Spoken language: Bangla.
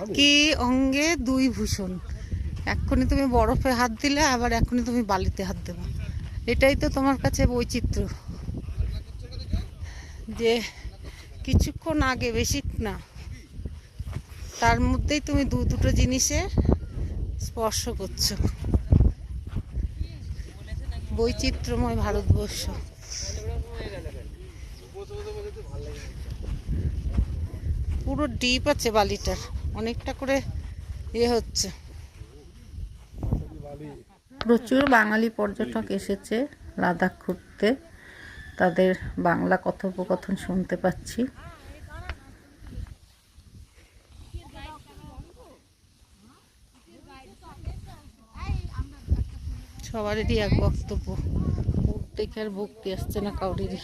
একই অঙ্গে দুই ভূষণ। এক্ষুনি তুমি বরফে হাত দিলে, আবার এক্ষুনি তুমি বালিতে হাত দেবে। এটাই তো তোমার কাছে বৈচিত্র্য, যে কিছুক্ষণ আগে, বেশি না, তার মধ্যেই তুমি দুটো জিনিসের স্পর্শ করছো। বৈচিত্র্যময় ভারতবর্ষ। পুরো ডিপ আছে বালিটার, অনেকটা করে হচ্ছে। প্রচুর বাঙালি পর্যটক এসেছে লাদাখ ঘুরতে, তাদের বাংলা কথোপকথন শুনতে পাচ্ছি। সবারই এক বক্তব্য, দেখে আর ভক্তি আসছে না কাউরিরই।